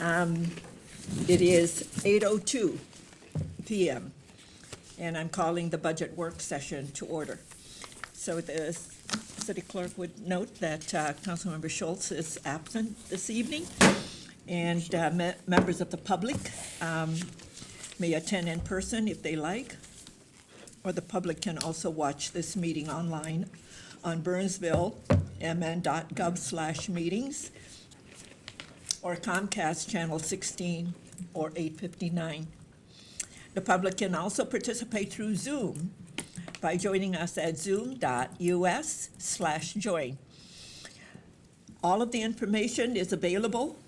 It is 8:02 p.m., and I'm calling the budget work session to order. So the city clerk would note that Councilmember Schultz is absent this evening, and members of the public may attend in person if they like, or the public can also watch this meeting online on burnsvillemn.gov/meetings or Comcast Channel 16 or 859. The public can also participate through Zoom by joining us at zoom.us/join. All of the information is available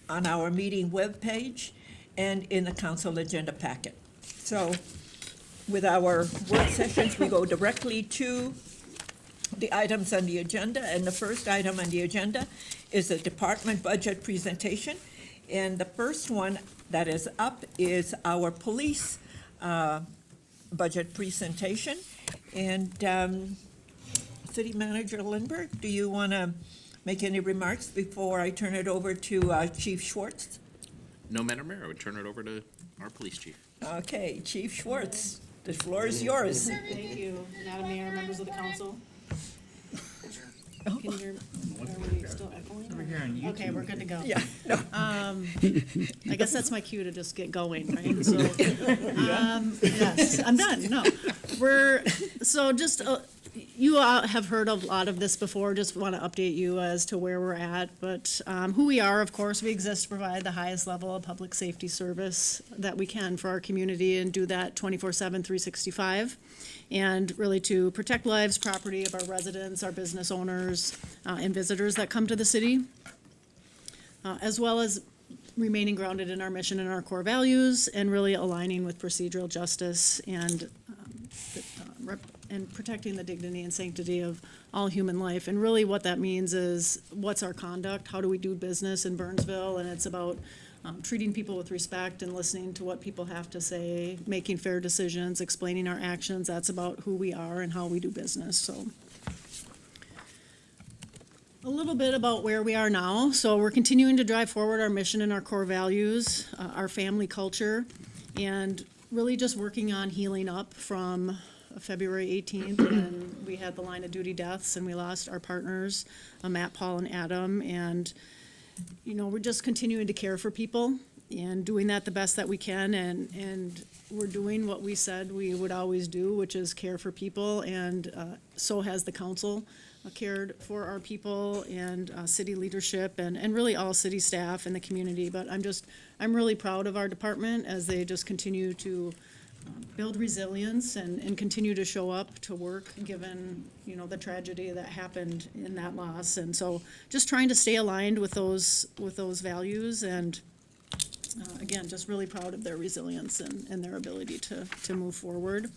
on our meeting webpage and in the council agenda packet. So with our work sessions, we go directly to the items on the agenda, and the first item on the agenda is a department budget presentation. And the first one that is up is our police budget presentation. And City Manager Lindbergh, do you want to make any remarks before I turn it over to Chief Schwartz? No, Madam Mayor, I would turn it over to our police chief. Okay, Chief Schwartz, the floor is yours. Thank you, Madam Mayor, members of the council. Can you hear, are we still echoing? Over here on YouTube. Okay, we're good to go. Yeah, no. I guess that's my cue to just get going, right? So, yes, I'm done, no. You all have heard a lot of this before, just want to update you as to where we're at. But who we are, of course, we exist to provide the highest level of public safety service that we can for our community and do that 24/7, 365. And really to protect lives, property of our residents, our business owners, and visitors that come to the city, as well as remaining grounded in our mission and our core values, and really aligning with procedural justice and protecting the dignity and sanctity of all human life. And really what that means is, what's our conduct? How do we do business in Burnsville? And it's about treating people with respect and listening to what people have to say, making fair decisions, explaining our actions. That's about who we are and how we do business. So a little bit about where we are now. So we're continuing to drive forward our mission and our core values, our family culture, and really just working on healing up from February 18th, when we had the line of duty deaths and we lost our partners, Matt, Paul, and Adam. And we're just continuing to care for people and doing that the best that we can, and we're doing what we said we would always do, which is care for people, and so has the council cared for our people and city leadership and really all city staff and the community. But I'm really proud of our department as they just continue to build resilience and continue to show up to work, given the tragedy that happened in that loss. And so just trying to stay aligned with those values, and again, just really proud of their resilience and their ability to move forward.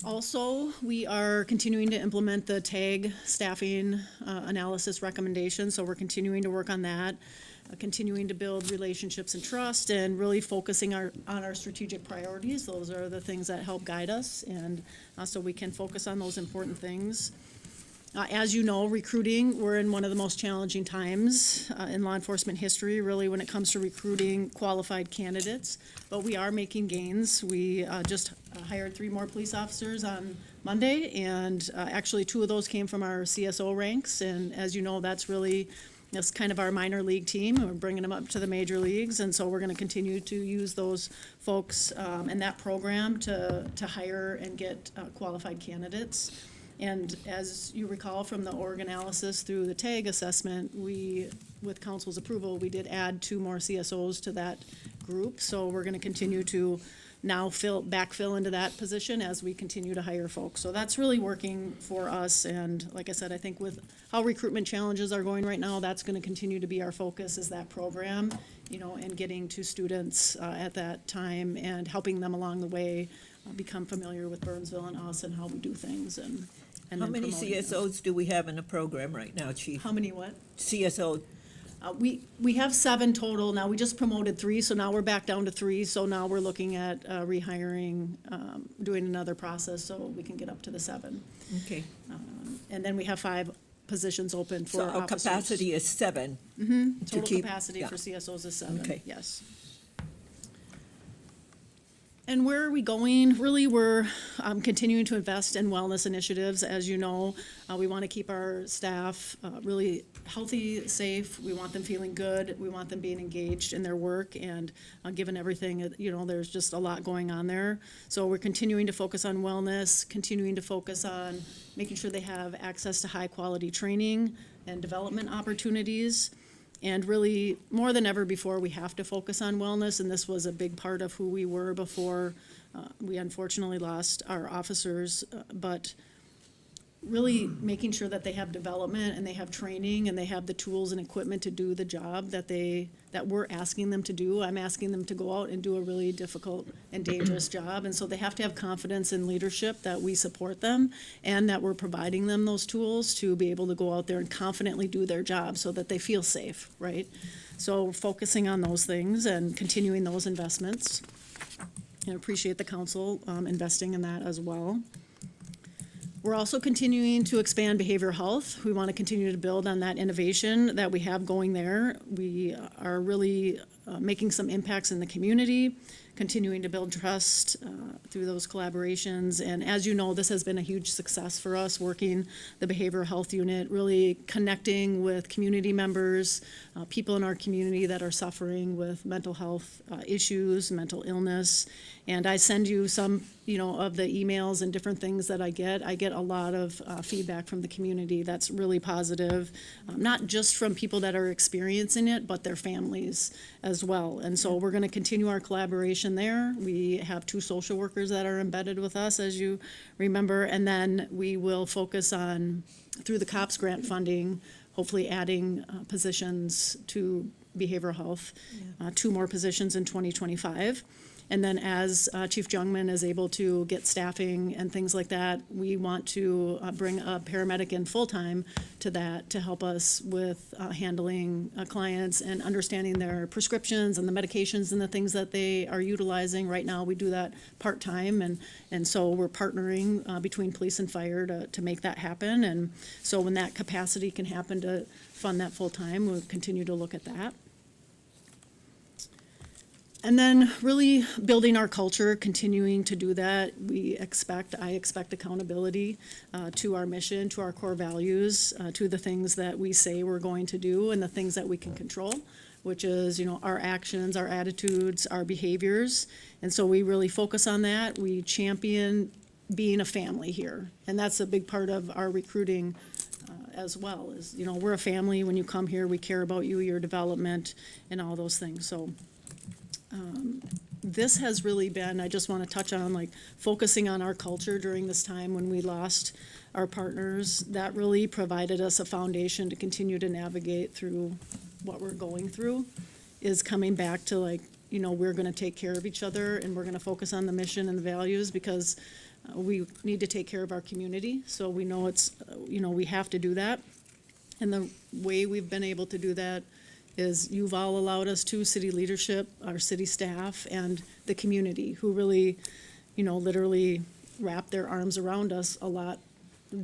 Also, we are continuing to implement the TAG staffing analysis recommendations, so we're continuing to work on that. Continuing to build relationships and trust, and really focusing on our strategic priorities. Those are the things that help guide us, and so we can focus on those important things. As you know, recruiting, we're in one of the most challenging times in law enforcement history, really, when it comes to recruiting qualified candidates, but we are making gains. We just hired 3 more police officers on Monday, and actually 2 of those came from our CSO ranks, and as you know, that's kind of our minor league team. We're bringing them up to the major leagues, and so we're going to continue to use those folks and that program to hire and get qualified candidates. And as you recall from the org analysis through the TAG assessment, with council's approval, we did add 2 more CSOs to that group. So we're going to continue to now backfill into that position as we continue to hire folks. So that's really working for us. And like I said, I think with how recruitment challenges are going right now, that's going to continue to be our focus, is that program, and getting to students at that time and helping them along the way become familiar with Burnsville and us and how we do things. And How many CSOs do we have in the program right now, Chief? How many what? CSO. We have 7 total. Now, we just promoted 3, so now we're back down to 3. So now we're looking at rehiring, doing another process so we can get up to the 7. Okay. And then we have 5 positions open for So our officers. capacity is 7. Total keep- capacity yeah. for CSOs is 7, Okay. yes. And where are we going? Really, we're continuing to invest in wellness initiatives. As you know, we want to keep our staff really healthy, safe. We want them feeling good. We want them being engaged in their work. And given everything, there's just a lot going on there. So we're continuing to focus on wellness, continuing to focus on making sure they have access to high-quality training and development opportunities. And really, more than ever before, we have to focus on wellness, and this was a big part of who we were before we unfortunately lost our officers. But really making sure that they have development and they have training and they have the tools and equipment to do the job that we're asking them to do. I'm asking them to go out and do a really difficult and dangerous job, and so they have to have confidence in leadership that we support them and that we're providing them those tools to be able to go out there and confidently do their job so that they feel safe, right? So we're focusing on those things and continuing those investments. And appreciate the council investing in that as well. We're also continuing to expand behavioral health. We want to continue to build on that innovation that we have going there. We are really making some impacts in the community, continuing to build trust through those collaborations. And as you know, this has been a huge success for us, working the behavioral health unit, really connecting with community members, people in our community that are suffering with mental health issues, mental illness. And I send you some, of the emails and different things that I get. I get a lot of feedback from the community that's really positive, not just from people that are experiencing it, but their families as well. And so we're going to continue our collaboration there. We have 2 social workers that are embedded with us, as you remember, and then we will focus on, through the COPS grant funding, hopefully adding positions to behavioral health, 2 more positions in 2025. And then as Chief Jungman is able to get staffing and things like that, we want to bring a paramedic in full-time to that to help us with handling clients and understanding their prescriptions and the medications and the things that they are utilizing. Right now, we do that part-time, and so we're partnering between police and fire to make that happen. And so when that capacity can happen to fund that full-time, we'll continue to look at that. And then really building our culture, continuing to do that. I expect accountability to our mission, to our core values, to the things that we say we're going to do and the things that we can control, which is, our actions, our attitudes, our behaviors. And so we really focus on that. We champion being a family here. And that's a big part of our recruiting as well, is, we're a family. When you come here, we care about you, your development, and all those things. So this has really been, I just want to touch on, focusing on our culture during this time when we lost our partners. That really provided us a foundation to continue to navigate through what we're going through, is coming back to we're going to take care of each other and we're going to focus on the mission and the values, because we need to take care of our community. So we know it's, we have to do that. And the way we've been able to do that is you've all allowed us to, city leadership, our city staff, and the community, who really, literally wrap their arms around us a lot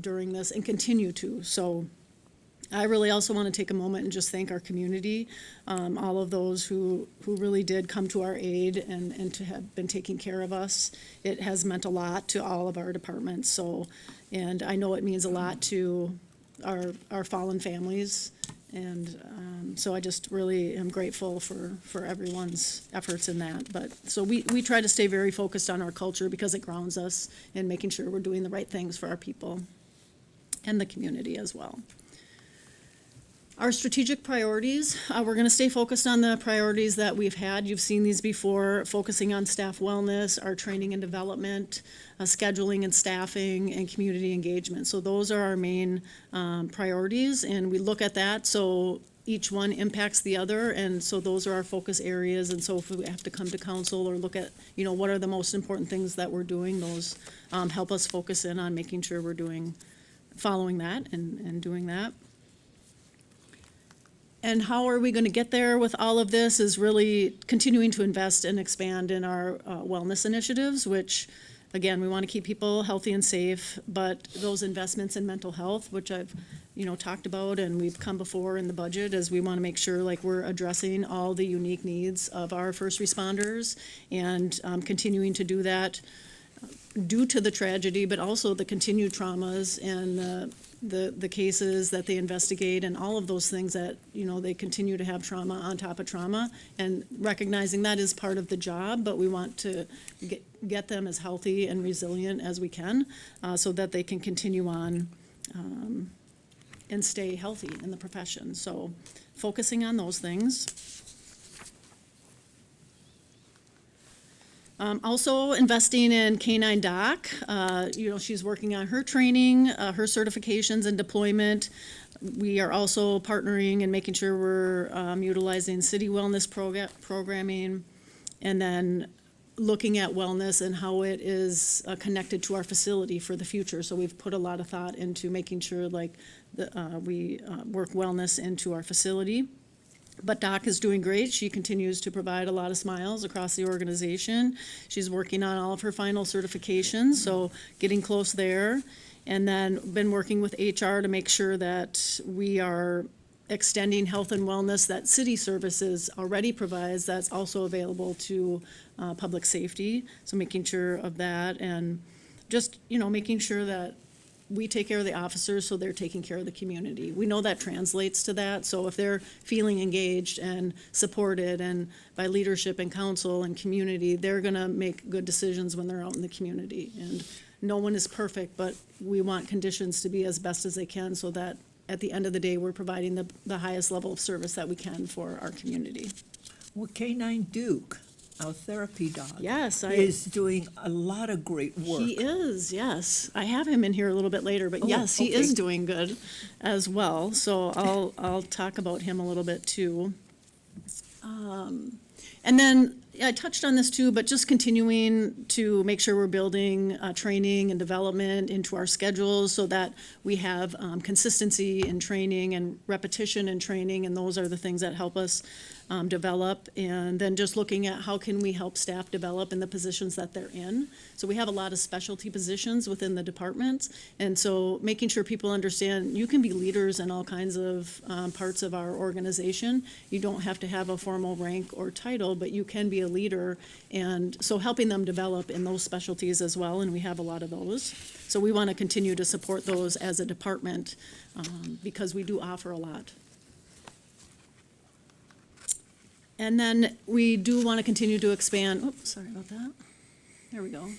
during this and continue to. So I really also want to take a moment and just thank our community, all of those who really did come to our aid and to have been taking care of us. It has meant a lot to all of our departments. So, and I know it means a lot to our fallen families. And so I just really am grateful for everyone's efforts in that. But so we try to stay very focused on our culture because it grounds us in making sure we're doing the right things for our people and the community as well. Our strategic priorities, we're going to stay focused on the priorities that we've had. You've seen these before, focusing on staff wellness, our training and development, scheduling and staffing, and community engagement. So those are our main priorities, and we look at that. So each one impacts the other, and so those are our focus areas. And so if we have to come to council or look at, what are the most important things that we're doing, those help us focus in on making sure we're following that and doing that. And how are we going to get there with all of this is really continuing to invest and expand in our wellness initiatives, which again, we want to keep people healthy and safe, but those investments in mental health, which I've, talked about and we've come before in the budget, is we want to make sure like we're addressing all the unique needs of our first responders and continuing to do that due to the tragedy, but also the continued traumas and the cases that they investigate and all of those things that, they continue to have trauma on top of trauma, and recognizing that is part of the job, but we want to get them as healthy and resilient as we can, so that they can continue on and stay healthy in the profession. So focusing on those things. Also investing in K-9 Doc. She's working on her training, her certifications and deployment. We are also partnering and making sure we're utilizing city wellness programming, and then looking at wellness and how it is connected to our facility for the future. So we've put a lot of thought into making sure we work wellness into our facility. But Doc is doing great. She continues to provide a lot of smiles across the organization. She's working on all of her final certifications, so getting close there. And then been working with HR to make sure that we are extending health and wellness that city services already provides, that's also available to public safety. So making sure of that, and just, making sure that we take care of the officers, so they're taking care of the community. We know that translates to that, so if they're feeling engaged and supported and by leadership and council and community, they're gonna make good decisions when they're out in the community. And no one is perfect, but we want conditions to be as best as they can, so that at the end of the day, we're providing the highest level of service that we can for our community. Well, K-9 Duke, our therapy dog, Yes, is doing a lot of great work. He is, yes. I have him in here a little bit later, but Oh, yes, he okay. is doing good as well. So I'll talk about him a little bit too. And then I touched on this too, but just continuing to make sure we're building training and development into our schedules, so that we have consistency in training and repetition in training, and those are the things that help us develop. And then just looking at how can we help staff develop in the positions that they're in. So we have a lot of specialty positions within the department, and so making sure people understand you can be leaders in all kinds of parts of our organization. You don't have to have a formal rank or title, but you can be a leader, and so helping them develop in those specialties as well, and we have a lot of those. So we want to continue to support those as a department, because we do offer a lot. And then we do want to continue to expand, oops, sorry about that. There we go.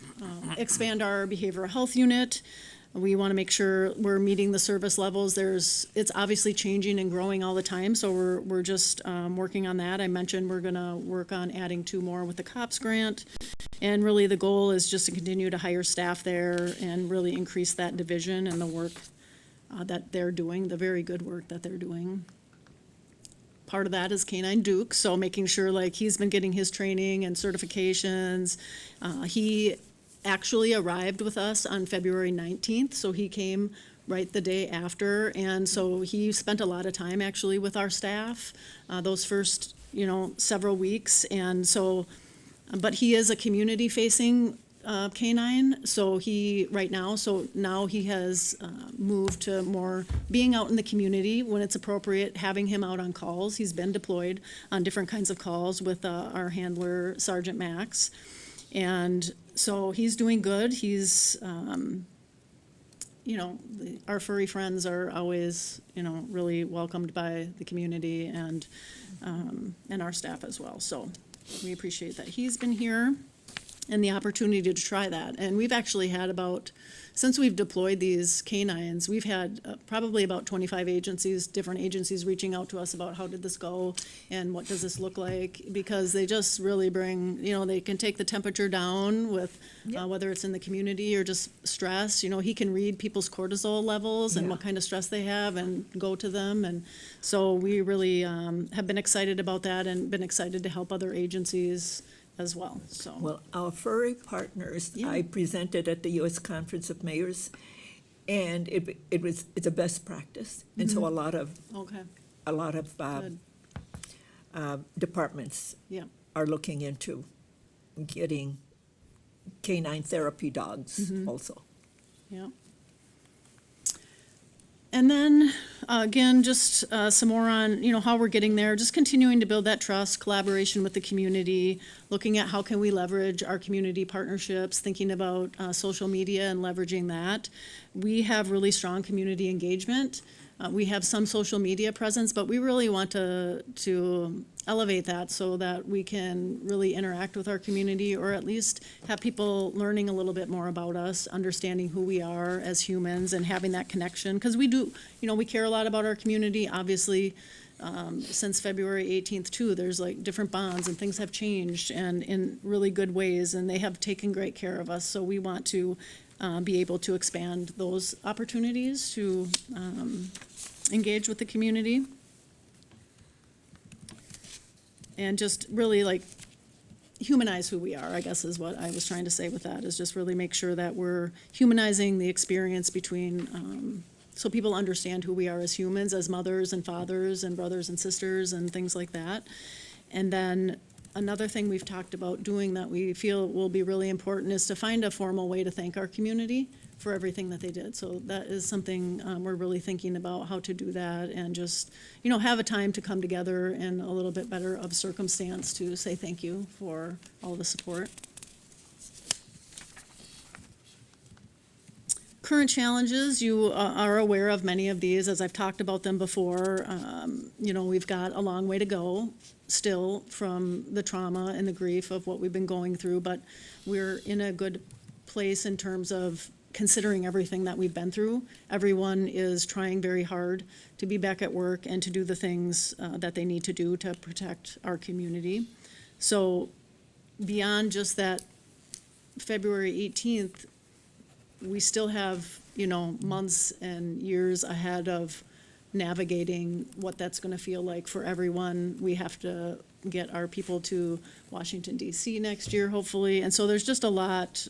Expand our behavioral health unit. We want to make sure we're meeting the service levels. It's obviously changing and growing all the time, so we're just working on that. I mentioned we're going to work on adding 2 more with the COPS grant. And really the goal is just to continue to hire staff there and really increase that division and the work that they're doing, the very good work that they're doing. Part of that is K-9 Duke, so making sure he's been getting his training and certifications. He actually arrived with us on February 19th, so he came right the day after, and so he spent a lot of time actually with our staff those first several weeks. And so, but he is a community facing K-9, so now he has moved to more being out in the community when it's appropriate, having him out on calls. He's been deployed on different kinds of calls with our handler, Sergeant Max. And so he's doing good. He's, our furry friends are always, really welcomed by the community and our staff as well. So we appreciate that he's been here and the opportunity to try that. And we've actually had since we've deployed these K-9s, we've had probably about 25 different agencies reaching out to us about how did this go and what does this look like, because they just really bring, they can take the temperature down with whether it's in the community or just stress. He can read people's cortisol levels and what kind of stress they have and go to them. And so we really have been excited about that and been excited to help other agencies as well. So Well, our furry partners, Yeah. I presented at the U.S. Conference of Mayors, and it's a best practice. And so a lot of okay, good. Departments Yeah. are looking into getting canine therapy dogs also. Yeah. And then, again, just some more on, how we're getting there, just continuing to build that trust, collaboration with the community, looking at how can we leverage our community partnerships, thinking about social media and leveraging that. We have really strong community engagement. We have some social media presence, but we really want to elevate that so that we can really interact with our community, or at least have people learning a little bit more about us, understanding who we are as humans and having that connection. Because we do, we care a lot about our community, obviously. Since February 18th too, there's like different bonds and things have changed and in really good ways, and they have taken great care of us. So we want to be able to expand those opportunities to engage with the community. And just really like humanize who we are, I guess is what I was trying to say with that, is just really make sure that we're humanizing the experience between, so people understand who we are as humans, as mothers and fathers and brothers and sisters and things like that. And then another thing we've talked about doing that we feel will be really important is to find a formal way to thank our community for everything that they did. So that is something we're really thinking about, how to do that, and just, have a time to come together in a little bit better of circumstance to say thank you for all the support. Current challenges, you are aware of many of these, as I've talked about them before. We've got a long way to go still from the trauma and the grief of what we've been going through, but we're in a good place in terms of considering everything that we've been through. Everyone is trying very hard to be back at work and to do the things that they need to do to protect our community. So beyond just that February 18th, we still have, months and years ahead of navigating what that's going to feel like for everyone. We have to get our people to Washington, D.C. next year, hopefully. And so there's just a lot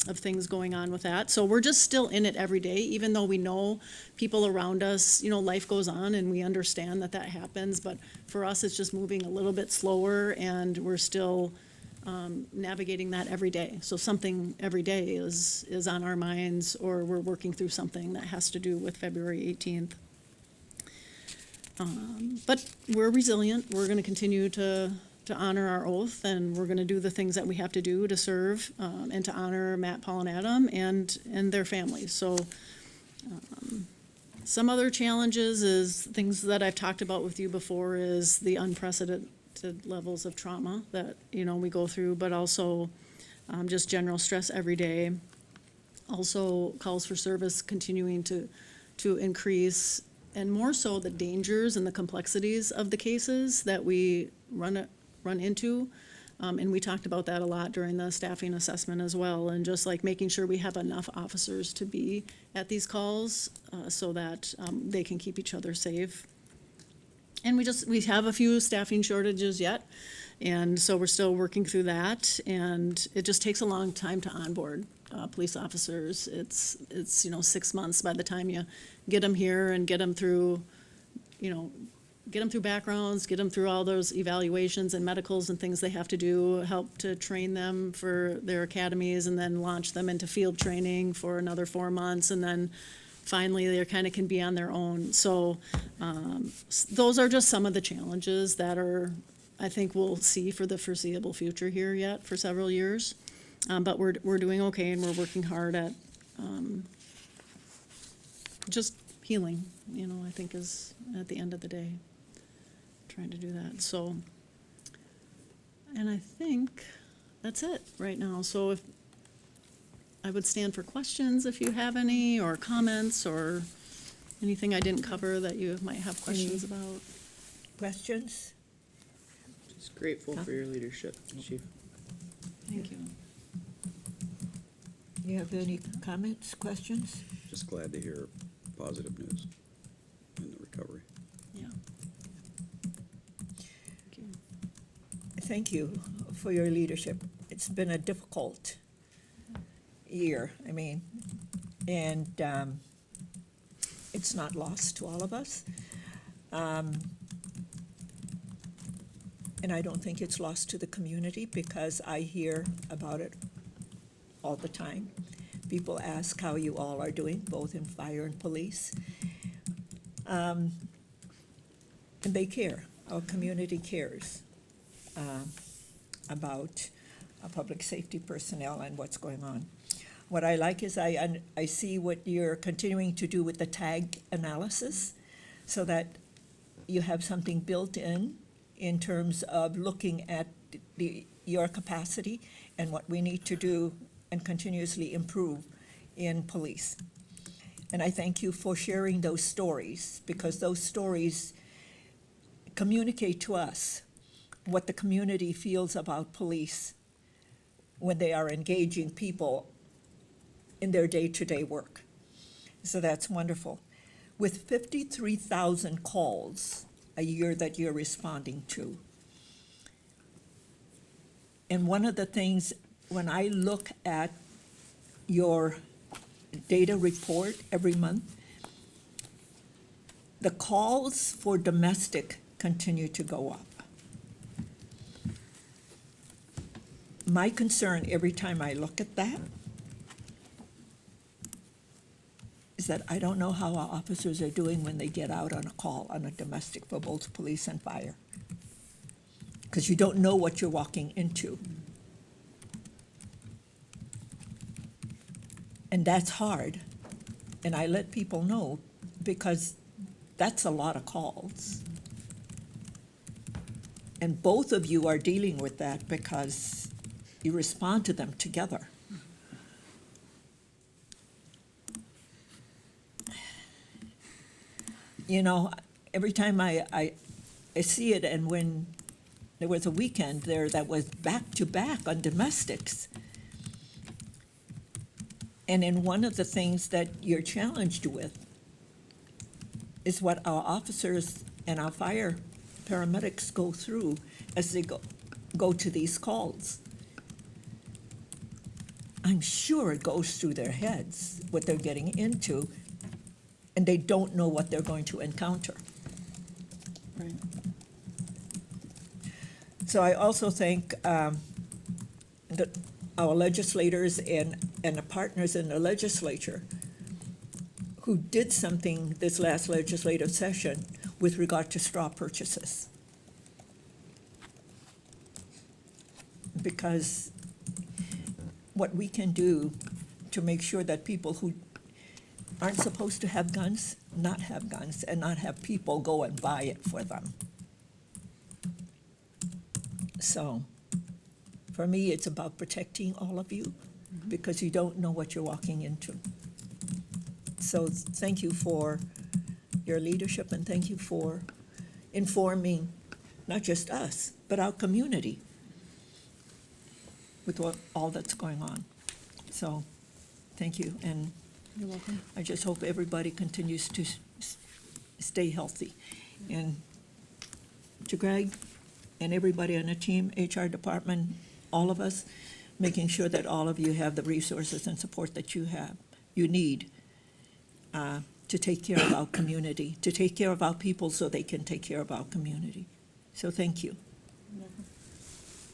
of things going on with that. So we're just still in it every day, even though we know people around us, life goes on and we understand that happens. But for us, it's just moving a little bit slower, and we're still navigating that every day. So something every day is on our minds, or we're working through something that has to do with February 18th. But we're resilient. We're going to continue to honor our oath, and we're going to do the things that we have to do to serve and to honor Matt, Paul, and Adam and their families. So some other challenges is things that I've talked about with you before, is the unprecedented levels of trauma that we go through, but also just general stress every day. Also, calls for service continuing to increase, and more so the dangers and the complexities of the cases that we run into. And we talked about that a lot during the staffing assessment as well, and just like making sure we have enough officers to be at these calls so that they can keep each other safe. And we have a few staffing shortages yet, and so we're still working through that, and it just takes a long time to onboard police officers. It's 6 months by the time you get them here and get them through backgrounds, get them through all those evaluations and medicals and things they have to do, help to train them for their academies, and then launch them into field training for another 4 months, and then finally they kind of can be on their own. So those are just some of the challenges that I think we'll see for the foreseeable future here yet for several years. But we're doing okay, and we're working hard at just healing, I think is at the end of the day, trying to do that. So, and I think that's it right now. So if I would stand for questions if you have any, or comments, or anything I didn't cover that you might have questions about. Questions? Just grateful for your leadership, Chief. Thank you. You have any comments, questions? Just glad to hear positive news in the recovery. Yeah. Thank you. Thank you for your leadership. It's been a difficult year, and it's not lost to all of us. And I don't think it's lost to the community, because I hear about it all the time. People ask how you all are doing, both in fire and police. And they care. Our community cares about public safety personnel and what's going on. What I like is I see what you're continuing to do with the tag analysis, so that you have something built in terms of looking at your capacity and what we need to do and continuously improve in police. And I thank you for sharing those stories, because those stories communicate to us what the community feels about police when they are engaging people in their day-to-day work. So that's wonderful. With 53,000 calls a year that you're responding to, and one of the things, when I look at your data report every month, the calls for domestic continue to go up. My concern every time I look at that is that I don't know how our officers are doing when they get out on a call on a domestic for both police and fire. Because you don't know what you're walking into. And that's hard. And I let people know, because that's a lot of calls. And both of you are dealing with that because you respond to them together. You know, every time I see it, and when there was a weekend there that was back-to-back on domestics, and in one of the things that you're challenged with is what our officers and our fire paramedics go through as they go to these calls. I'm sure it goes through their heads what they're getting into, and they don't know what they're going to encounter. Right. So I also thank our legislators and the partners in the legislature who did something this last legislative session with regard to straw purchases. Because what we can do to make sure that people who aren't supposed to have guns, not have guns, and not have people go and buy it for them. So, for me, it's about protecting all of you, because you don't know what you're walking into. So thank you for your leadership, and thank you for informing not just us, but our community with all that's going on. So, thank you, and You're welcome. I just hope everybody continues to stay healthy. And to Greg and everybody on the team, HR department, all of us, making sure that all of you have the resources and support that you need to take care of our community, to take care of our people so they can take care of our community. So thank you. You're welcome.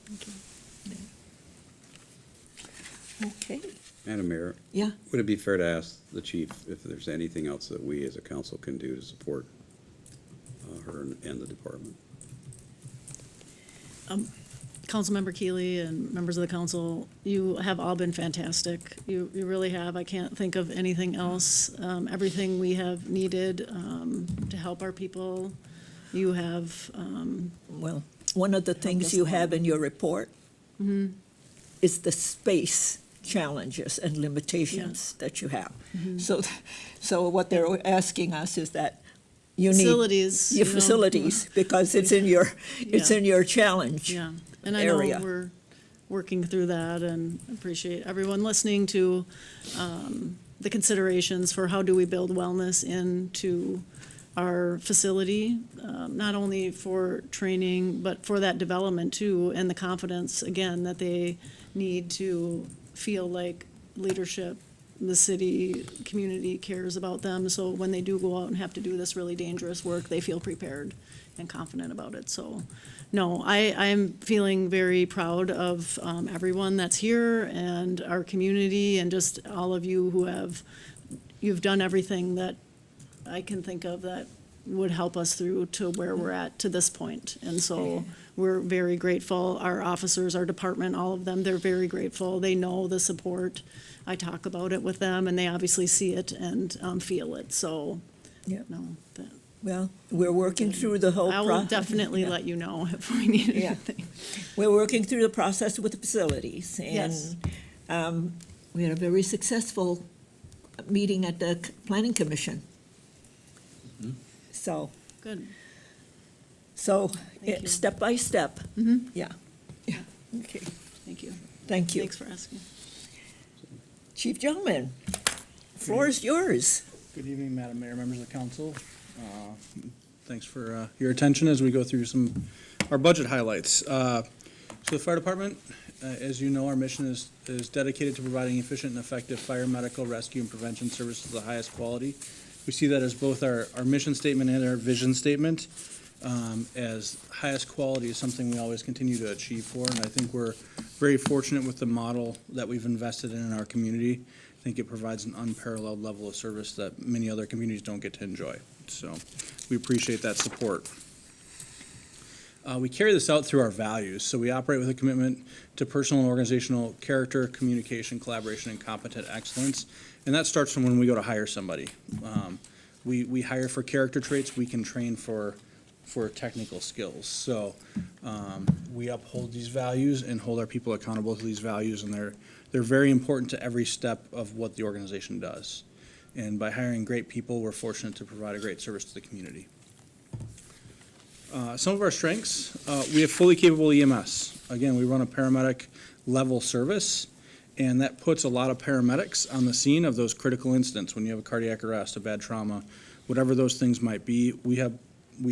Thank you. Okay, Madam Mayor, yeah. would it be fair to ask the chief if there's anything else that we as a council can do to support her and the department? Councilmember Keeley and members of the council, you have all been fantastic. You really have. I can't think of anything else. Everything we have needed to help our people, you have. Well, one of the things us you along. have in your report is the space challenges and limitations that you have. So what they're asking us is that you need Facilities, your you know, facilities, because it's in your challenge. Yeah, and I know area. we're working through that, and appreciate everyone listening to the considerations for how do we build wellness into our facility, not only for training, but for that development too, and the confidence, again, that they need to feel like leadership, the city, community cares about them, so when they do go out and have to do this really dangerous work, they feel prepared and confident about it. So No, I am feeling very proud of everyone that's here and our community and just all of you who you've done everything that I can think of that would help us through to where we're at to this point. And so we're very grateful. Our officers, our department, all of them, they're very grateful. They know the support. I talk about it with them and they obviously see it and feel it. So, Yeah. no, that. Well, we're working through the whole I process. will definitely let you know if we need Yeah. anything. We're working through the process with the facilities. Yes. And we had a very successful meeting at the Planning Commission. So, Good. it- you. step by step. Mhm. Yeah. Yeah. Okay, Thank you. thank you. Thanks for asking. Chief Gentleman, floor is yours. Good evening, Madam Mayor, members of the council. Thanks for your attention as we go through our budget highlights. So the fire department, as you know, our mission is dedicated to providing efficient and effective fire, medical, rescue, and prevention services of the highest quality. We see that as both our mission statement and our vision statement. As highest quality is something we always continue to achieve for, and I think we're very fortunate with the model that we've invested in our community. I think it provides an unparalleled level of service that many other communities don't get to enjoy. So we appreciate that support. We carry this out through our values. So we operate with a commitment to personal and organizational character, communication, collaboration, and competent excellence. And that starts from when we go to hire somebody. We hire for character traits. We can train for technical skills. So we uphold these values and hold our people accountable to these values, and they're very important to every step of what the organization does. And by hiring great people, we're fortunate to provide a great service to the community. Some of our strengths, we have fully capable EMS. Again, we run a paramedic level service, and that puts a lot of paramedics on the scene of those critical incidents when you have a cardiac arrest, a bad trauma, whatever those things might be. We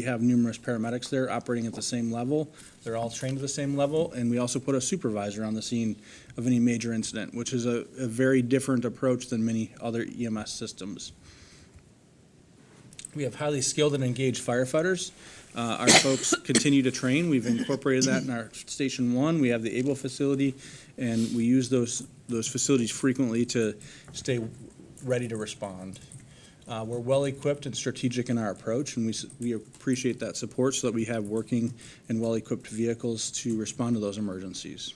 have numerous paramedics there operating at the same level. They're all trained at the same level, and we also put a supervisor on the scene of any major incident, which is a very different approach than many other EMS systems. We have highly skilled and engaged firefighters. Our folks continue to train. We've incorporated that in our Station 1. We have the ABLE facility, and we use those facilities frequently to stay ready to respond. We're well-equipped and strategic in our approach, and we appreciate that support so that we have working and well-equipped vehicles to respond to those emergencies.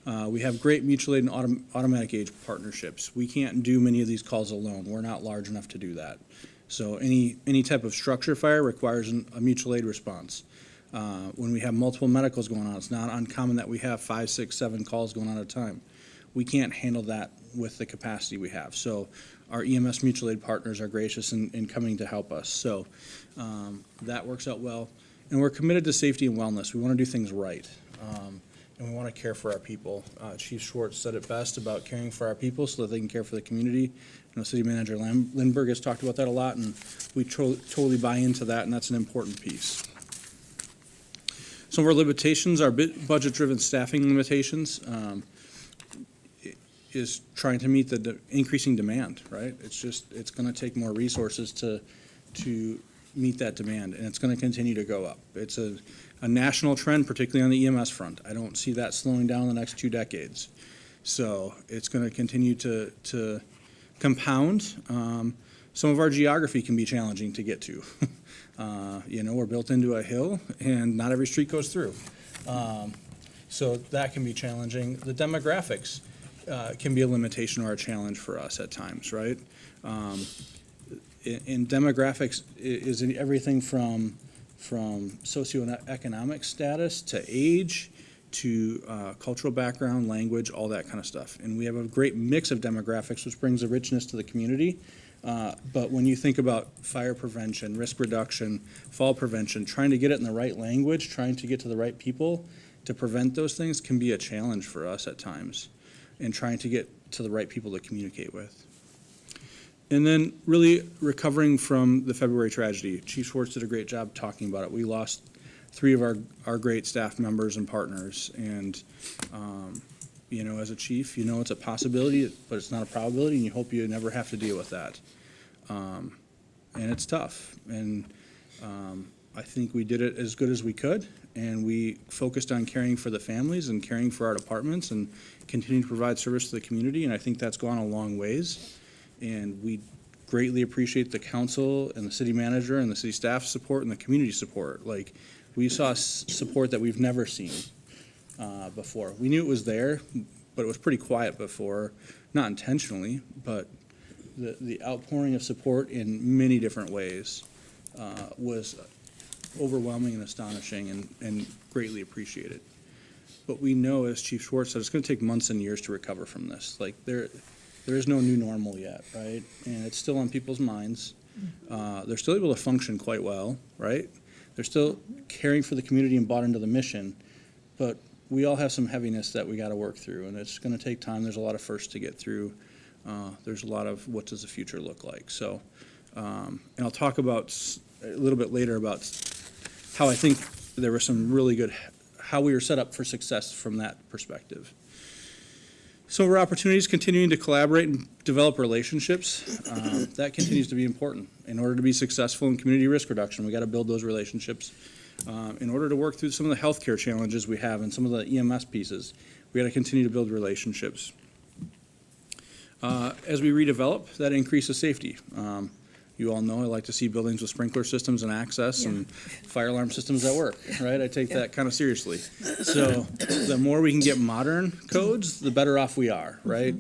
We have great mutual aid and automatic aid partnerships. We can't do many of these calls alone. We're not large enough to do that. So any type of structure fire requires a mutual aid response. When we have multiple medicals going on, it's not uncommon that we have 5, 6, 7 calls going on at a time. We can't handle that with the capacity we have. So our EMS mutual aid partners are gracious in coming to help us. So that works out well. And we're committed to safety and wellness. We want to do things right. And we want to care for our people. Chief Schwartz said it best about caring for our people so that they can care for the community. You know, City Manager Lindbergh has talked about that a lot, and we totally buy into that, and that's an important piece. Some of our limitations are budget-driven staffing limitations. Is trying to meet the increasing demand, right? It's going to take more resources to meet that demand, and it's going to continue to go up. It's a national trend, particularly on the EMS front. I don't see that slowing down in the next 2 decades. So it's going to continue to compound. Some of our geography can be challenging to get to. We're built into a hill, and not every street goes through. So that can be challenging. The demographics can be a limitation or a challenge for us at times, right? In demographics is everything from socioeconomic status to age to cultural background, language, all that kind of stuff. And we have a great mix of demographics, which brings a richness to the community. But when you think about fire prevention, risk reduction, fall prevention, trying to get it in the right language, trying to get to the right people to prevent those things can be a challenge for us at times, and trying to get to the right people to communicate with. And then really recovering from the February tragedy. Chief Schwartz did a great job talking about it. We lost 3 of our great staff members and partners. And, as a chief, it's a possibility, but it's not a probability, and you hope you never have to deal with that. And it's tough. And I think we did it as good as we could, and we focused on caring for the families and caring for our departments and continuing to provide service to the community, and I think that's gone a long ways. And we greatly appreciate the council and the city manager and the city staff support and the community support. Like, we saw support that we've never seen before. We knew it was there, but it was pretty quiet before, not intentionally, but the outpouring of support in many different ways was overwhelming and astonishing and greatly appreciated. But we know, as Chief Schwartz said, it's going to take months and years to recover from this. Like, there is no new normal yet, right? And it's still on people's minds. They're still able to function quite well, right? They're still caring for the community and bought into the mission, but we all have some heaviness that we got to work through, and it's going to take time. There's a lot of firsts to get through. There's a lot of what does the future look like. So, and I'll talk about a little bit later about how I think there were some really good, how we were set up for success from that perspective. So our opportunities, continuing to collaborate and develop relationships, that continues to be important. In order to be successful in community risk reduction, we got to build those relationships. In order to work through some of the healthcare challenges we have and some of the EMS pieces, we got to continue to build relationships. As we redevelop, that increases safety. You all know I like to see buildings with sprinkler systems and access and fire alarm systems that work, right? I take that kind of seriously. So the more we can get modern codes, the better off we are, right?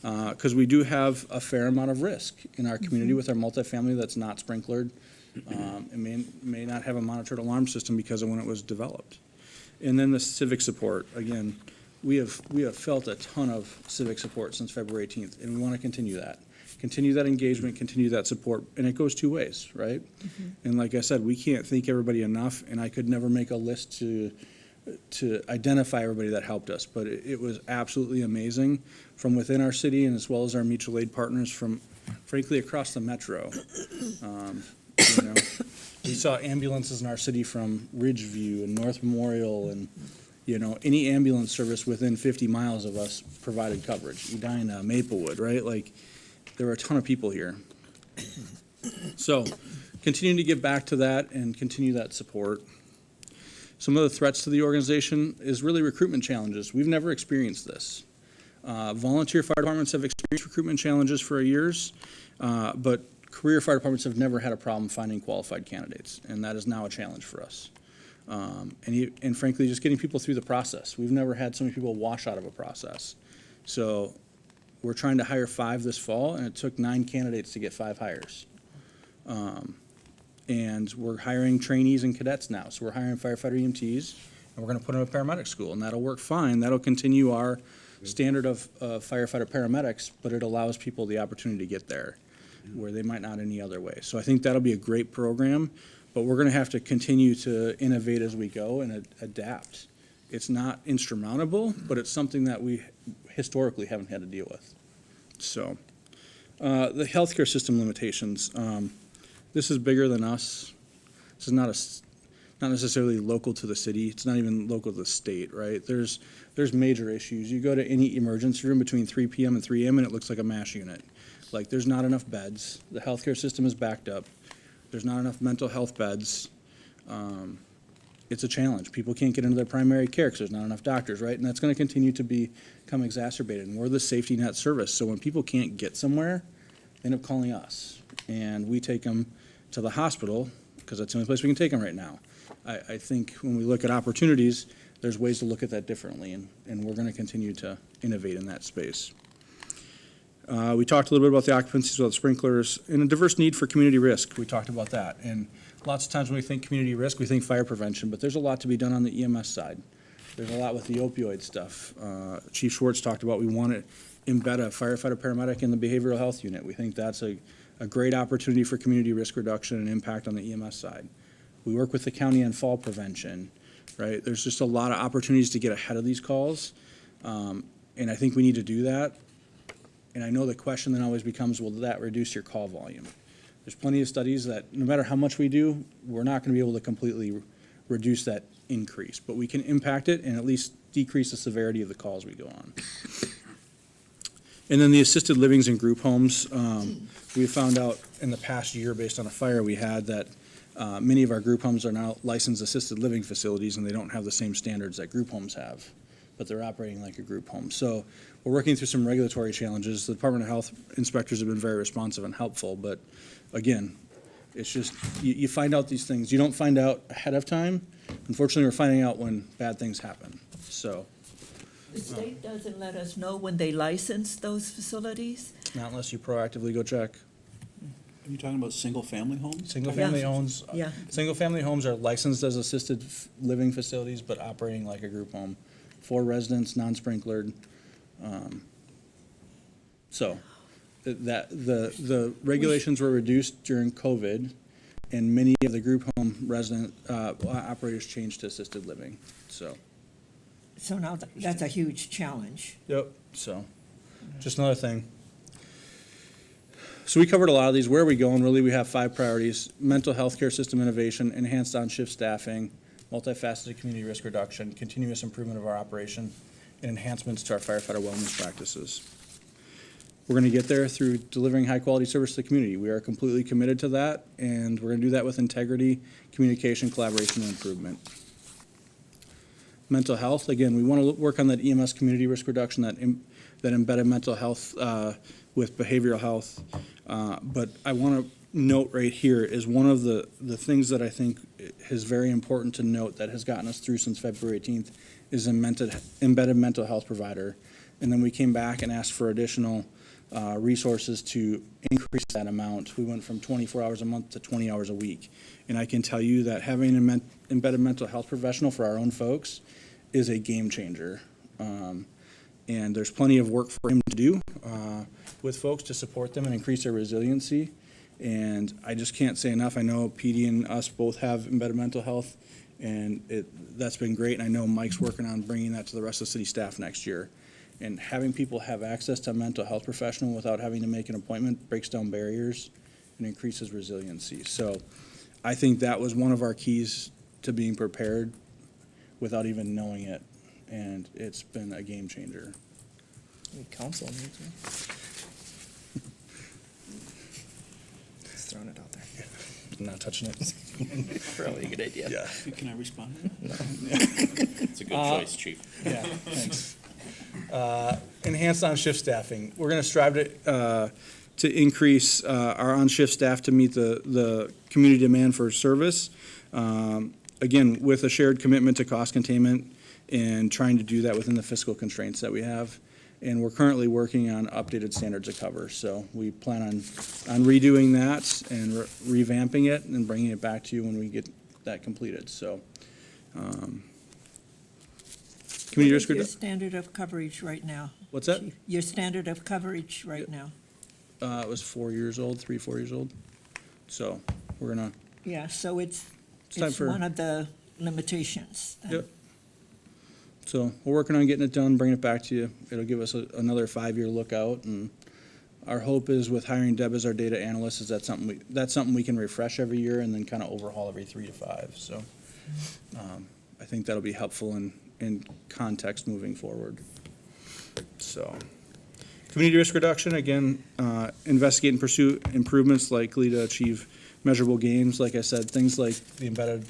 Because we do have a fair amount of risk in our community with our multifamily that's not sprinklered. It may not have a monitored alarm system because of when it was developed. And then the civic support, again, we have felt a ton of civic support since February 18th, and we want to continue that. Continue that engagement, continue that support, and it goes two ways, right? And like I said, we can't thank everybody enough, and I could never make a list to identify everybody that helped us, but it was absolutely amazing from within our city and as well as our mutual aid partners from, frankly, across the metro. You know, we saw ambulances in our city from Ridgeview and North Memorial, and you know, any ambulance service within 50 miles of us provided coverage. Edina, Maplewood, right? Like, there were a ton of people here. So, continuing to get back to that and continue that support. Some of the threats to the organization is really recruitment challenges. We've never experienced this. Volunteer fire departments have experienced recruitment challenges for years, but career fire departments have never had a problem finding qualified candidates, and that is now a challenge for us. And frankly, just getting people through the process. We've never had so many people wash out of a process. So we're trying to hire 5 this fall, and it took 9 candidates to get 5 hires. And we're hiring trainees and cadets now. So we're hiring firefighter EMTs, and we're going to put them in a paramedic school, and that'll work fine. That'll continue our standard of firefighter paramedics, but it allows people the opportunity to get there where they might not any other way. So I think that'll be a great program, but we're going to have to continue to innovate as we go and adapt. It's not insurmountable, but it's something that we historically haven't had to deal with. So, the healthcare system limitations. This is bigger than us. This is not necessarily local to the city. It's not even local to the state, right? There's major issues. You go to any emergency room between 3 p.m. and 3 a.m. and it looks like a MASH unit. Like, there's not enough beds. The healthcare system is backed up. There's not enough mental health beds. It's a challenge. People can't get into their primary care because there's not enough doctors, right? And that's going to continue to become exacerbated. And we're the safety net service. So when people can't get somewhere, they end up calling us. And we take them to the hospital because that's the only place we can take them right now. I think when we look at opportunities, there's ways to look at that differently. And we're going to continue to innovate in that space. We talked a little bit about the occupancies without sprinklers and a diverse need for community risk. We talked about that. And lots of times when we think community risk, we think fire prevention, but there's a lot to be done on the EMS side. There's a lot with the opioid stuff. Chief Schwartz talked about we want to embed a firefighter paramedic in the behavioral health unit. We think that's a great opportunity for community risk reduction and impact on the EMS side. We work with the county on fall prevention, right? There's just a lot of opportunities to get ahead of these calls. And I think we need to do that. And I know the question then always becomes, will that reduce your call volume? There's plenty of studies that no matter how much we do, we're not going to be able to completely reduce that increase. But we can impact it and at least decrease the severity of the calls we go on. And then the assisted livings and group homes. We found out in the past year, based on a fire we had, that Many of our group homes are now licensed assisted living facilities, and they don't have the same standards that group homes have, but they're operating like a group home. So we're working through some regulatory challenges. The Department of Health inspectors have been very responsive and helpful, but again, it's just, you find out these things. You don't find out ahead of time. Unfortunately, we're finding out when bad things happen, so. The state doesn't let us know when they license those facilities? Not unless you proactively go check. Are you talking about single-family homes? Single-family Yeah. homes. Yeah. Single-family homes are licensed as assisted living facilities, but operating like a group home. 4 residents, non-sprinklered. So, the regulations were reduced during COVID, and many of the group home resident, operators changed to assisted living, so. So now that's a huge challenge. Yep. So, just another thing. So we covered a lot of these. Where are we going? Really, we have 5 priorities: mental health care system innovation, enhanced on-shift staffing, multifaceted community risk reduction, continuous improvement of our operation, and enhancements to our firefighter wellness practices. We're going to get there through delivering high-quality service to the community. We are completely committed to that, and we're going to do that with integrity, communication, collaboration, and improvement. Mental health, again, we want to work on that EMS community risk reduction, that embedded mental health with behavioral health. But I want to note right here is one of the things that I think is very important to note that has gotten us through since February 18th is embedded mental health provider. And then we came back and asked for additional resources to increase that amount. We went from 24 hours a month to 20 hours a week. And I can tell you that having an embedded mental health professional for our own folks is a game changer. And there's plenty of work for him to do with folks to support them and increase their resiliency. And I just can't say enough. I know PD and us both have embedded mental health, and that's been great. And I know Mike's working on bringing that to the rest of the city staff next year. And having people have access to a mental health professional without having to make an appointment breaks down barriers and increases resiliency. So I think that was one of our keys to being prepared without even knowing it. And it's been a game changer. Council needs me. Just throwing it out there. I'm not touching it. Probably a good idea. Yeah. Can I respond? It's a good choice, chief. Yeah, thanks. Enhanced on-shift staffing. We're going to strive to increase our on-shift staff to meet the community demand for service. Again, with a shared commitment to cost containment and trying to do that within the fiscal constraints that we have. And we're currently working on updated standards of cover. So we plan on redoing that and revamping it and bringing it back to you when we get that completed. So, community risk What is your reduction. standard of coverage right now? What's that? Chief? Your standard of coverage right now? It was 4 years old, 4 years old. So we're gonna, Yeah, so it's time for- one of the limitations. then. Yep. So we're working on getting it done, bringing it back to you. It'll give us another 5-year lookout, and our hope is with hiring Deb as our data analyst is that's something we can refresh every year and then kind of overhaul every 3 to 5. So I think that'll be helpful in context moving forward. So community risk reduction, again, investigate and pursue improvements likely to achieve measurable gains. Like I said, things like the embedded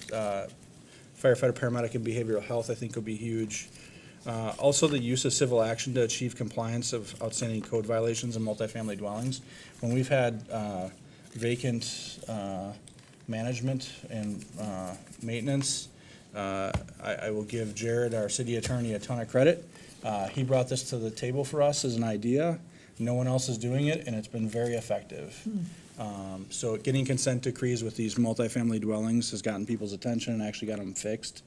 firefighter, paramedic, and behavioral health, I think, would be huge. Also, the use of civil action to achieve compliance of outstanding code violations in multifamily dwellings. When we've had vacant management and maintenance, I will give Jared, our city attorney, a ton of credit. He brought this to the table for us as an idea. No one else is doing it, and it's been very effective. So getting consent decrees with these multifamily dwellings has gotten people's attention and actually got them fixed,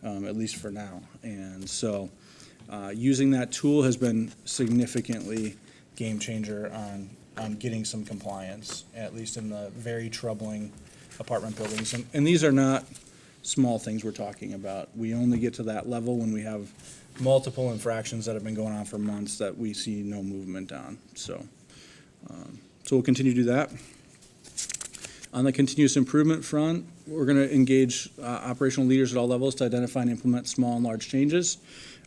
at least for now. And so using that tool has been significantly game changer on getting some compliance, at least in the very troubling apartment buildings. And these are not small things we're talking about. We only get to that level when we have multiple infractions that have been going on for months that we see no movement on. So we'll continue to do that. On the continuous improvement front, we're going to engage operational leaders at all levels to identify and implement small and large changes.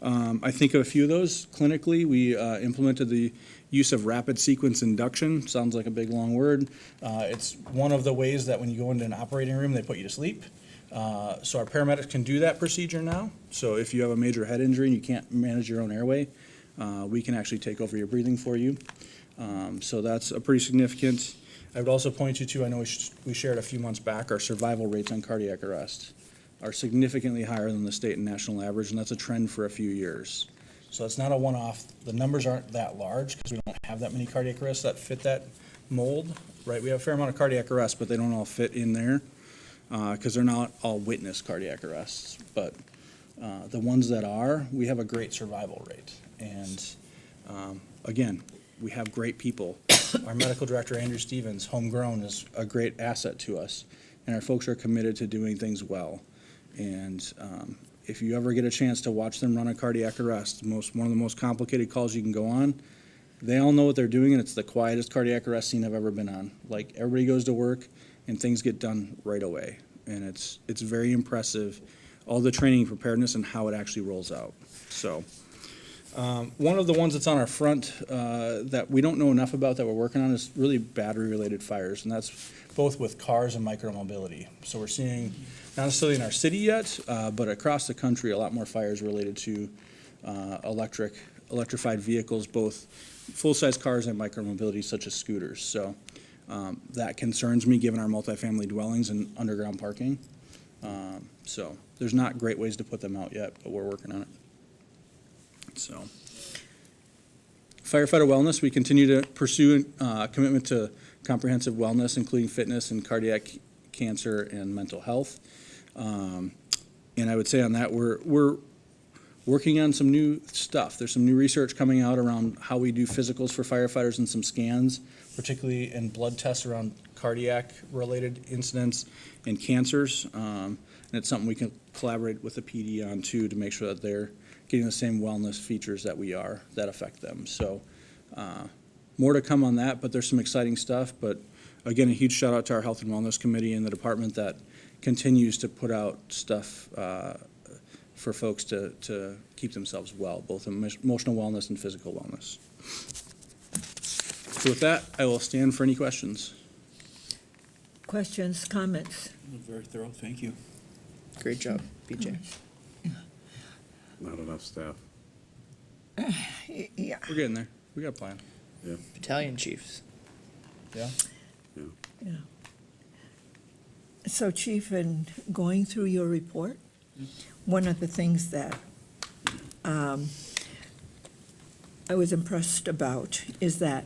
I think of a few of those. Clinically, we implemented the use of rapid sequence induction. Sounds like a big, long word. It's one of the ways that when you go into an operating room, they put you to sleep. So our paramedics can do that procedure now. So if you have a major head injury and you can't manage your own airway, we can actually take over your breathing for you. So that's a pretty significant. I would also point you to, I know we shared a few months back, our survival rates on cardiac arrest are significantly higher than the state and national average, and that's a trend for a few years. So it's not a one-off. The numbers aren't that large because we don't have that many cardiac arrests that fit that mold, right? We have a fair amount of cardiac arrests, but they don't all fit in there because they're not all witness cardiac arrests. But the ones that are, we have a great survival rate. And again, we have great people. Our medical director, Andrew Stevens, homegrown, is a great asset to us. And our folks are committed to doing things well. And if you ever get a chance to watch them run a cardiac arrest, one of the most complicated calls you can go on, they all know what they're doing, and it's the quietest cardiac arrest scene I've ever been on. Like, everybody goes to work, and things get done right away. And it's very impressive, all the training and preparedness and how it actually rolls out. So one of the ones that's on our front that we don't know enough about that we're working on is really battery-related fires, and that's both with cars and micromobility. So we're seeing, not necessarily in our city yet, but across the country, a lot more fires related to electrified vehicles, both full-size cars and micromobility, such as scooters. So that concerns me, given our multifamily dwellings and underground parking. So there's not great ways to put them out yet, but we're working on it. So firefighter wellness, we continue to pursue commitment to comprehensive wellness, including fitness and cardiac cancer and mental health. And I would say on that, we're working on some new stuff. There's some new research coming out around how we do physicals for firefighters and some scans, particularly in blood tests around cardiac-related incidents and cancers. And it's something we can collaborate with the PD on, too, to make sure that they're getting the same wellness features that we are that affect them. So more to come on that, but there's some exciting stuff. But again, a huge shout out to our Health and Wellness Committee and the department that continues to put out stuff for folks to keep themselves well, both emotional wellness and physical wellness. So with that, I will stand for any questions. Questions, comments? Very thorough, thank you. Great job, BJ. Not enough staff. Yeah. We're getting there. We got a plan. Battalion chiefs. Yeah? Yeah. So, Chief, in going through your report, one of the things that I was impressed about is that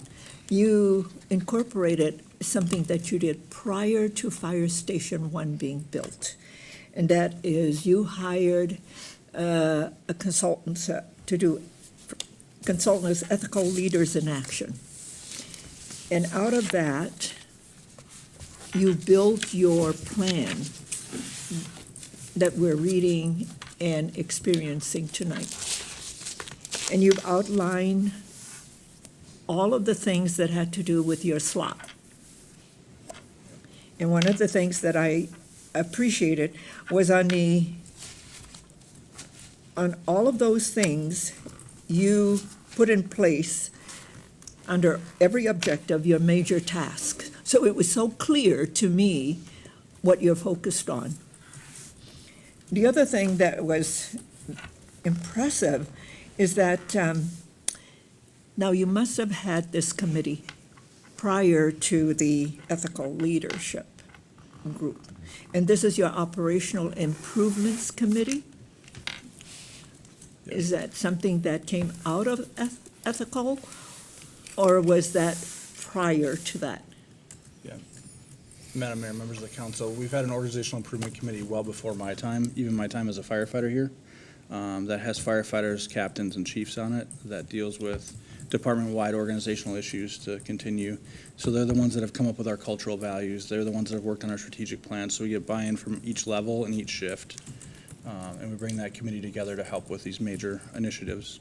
you incorporated something that you did prior to Fire Station 1 being built. And that is you hired a consultant to do consultant as ethical leaders in action. And out of that, you built your plan that we're reading and experiencing tonight. And you've outlined all of the things that had to do with your slot. And one of the things that I appreciated was on all of those things, you put in place under every objective your major tasks. So it was so clear to me what you're focused on. The other thing that was impressive is that now you must have had this committee prior to the ethical leadership group. And this is your operational improvements committee? Is that something that came out of ethical, or was that prior to that? Yeah. Madam Mayor, members of the council, we've had an organizational improvement committee well before my time, even my time as a firefighter here, that has firefighters, captains, and chiefs on it, that deals with department-wide organizational issues to continue. So they're the ones that have come up with our cultural values. They're the ones that have worked on our strategic plan. So we get buy-in from each level and each shift. And we bring that committee together to help with these major initiatives.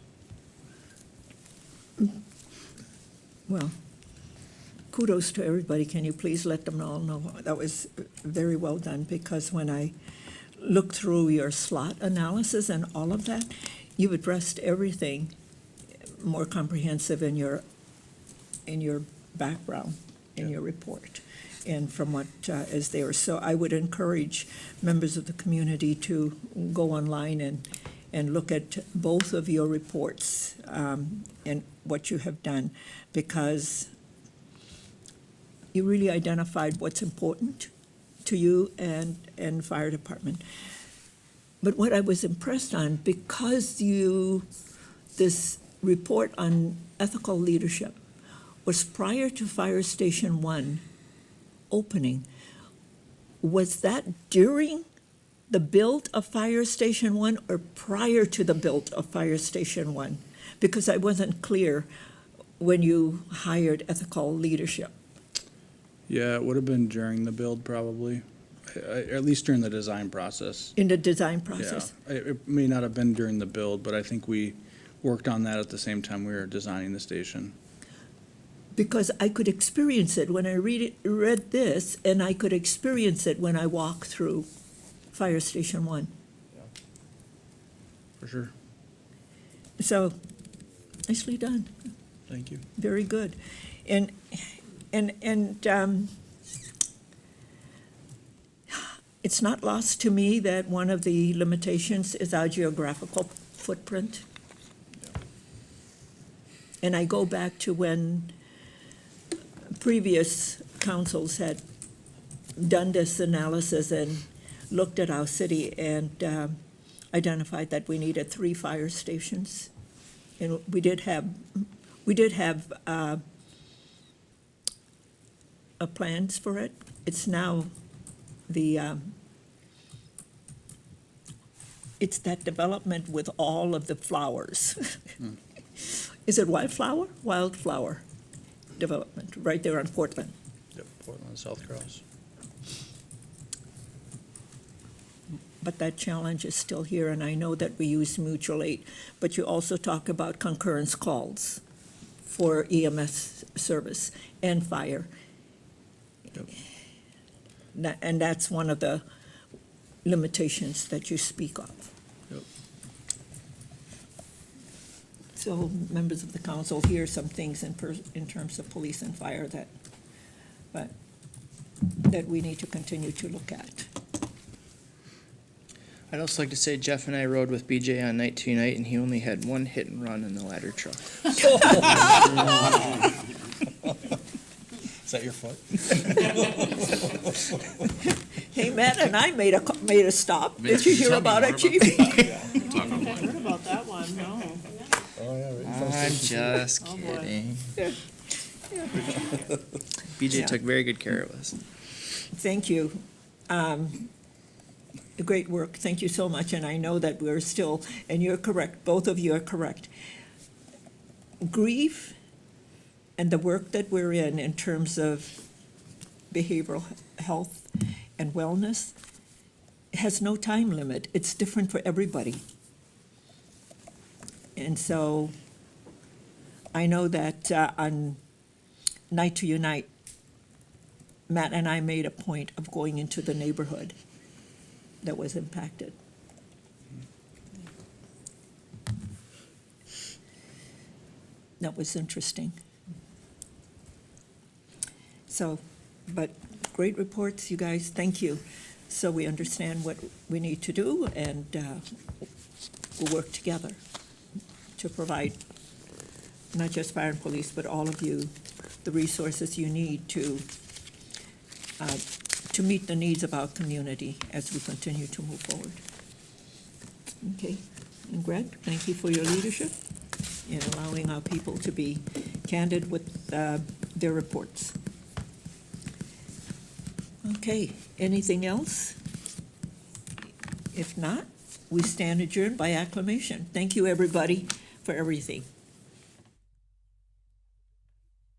Well, kudos to everybody. Can you please let them all know that was very well done? Because when I looked through your slot analysis and all of that, you've addressed everything more comprehensive in your background, in your report, and from what is there. So I would encourage members of the community to go online and look at both of your reports and what you have done, because you really identified what's important to you and fire department. But what I was impressed on, because this report on ethical leadership was prior to Fire Station 1 opening, was that during the build of Fire Station 1 or prior to the build of Fire Station 1? Because I wasn't clear when you hired ethical leadership. Yeah, it would have been during the build probably, at least during the design process. In the design Yeah, process? it may not have been during the build, but I think we worked on that at the same time we were designing the station. Because I could experience it when I read this, and I could experience it when I walked through Fire Station 1. For sure. So, nicely done. Thank you. Very good. And it's not lost to me that one of the limitations is our geographical footprint. And I go back to when previous councils had done this analysis and looked at our city and identified that we needed 3 fire stations. And we did have plans for it. It's now it's that development with all of the flowers. Is it Wildflower? Wildflower development, right there on Portland. Yep, Portland, South Cross. But that challenge is still here, and I know that we use mutual aid. But you also talk about concurrence calls for EMS service and fire. Yep. And that's one of the limitations that you speak of. Yep. So members of the council hear some things in terms of police and fire that we need to continue to look at. I'd also like to say Jeff and I rode with BJ on night 2 night, and he only had 1 hit and run in the ladder truck. Is that your foot? Hey, Matt and I made a stop. Did you hear about it, Chief? Heard about that one, no. I'm just kidding. BJ Yeah. took very good care of us. Thank you. Great work. Thank you so much. And I know that we're still, and you're correct, both of you are correct. Grief and the work that we're in terms of behavioral health and wellness has no time limit. It's different for everybody. And so I know that on Night to Unite, Matt and I made a point of going into the neighborhood that was impacted. That was interesting. So, but great reports, you guys, thank you. So we understand what we need to do, and we'll work together to provide not just fire and police, but all of you, the resources you need to meet the needs of our community as we continue to move forward. Okay, and Greg, thank you for your leadership in allowing our people to be candid with their reports. Okay, anything else? If not, we stand adjourned by acclamation. Thank you, everybody, for everything.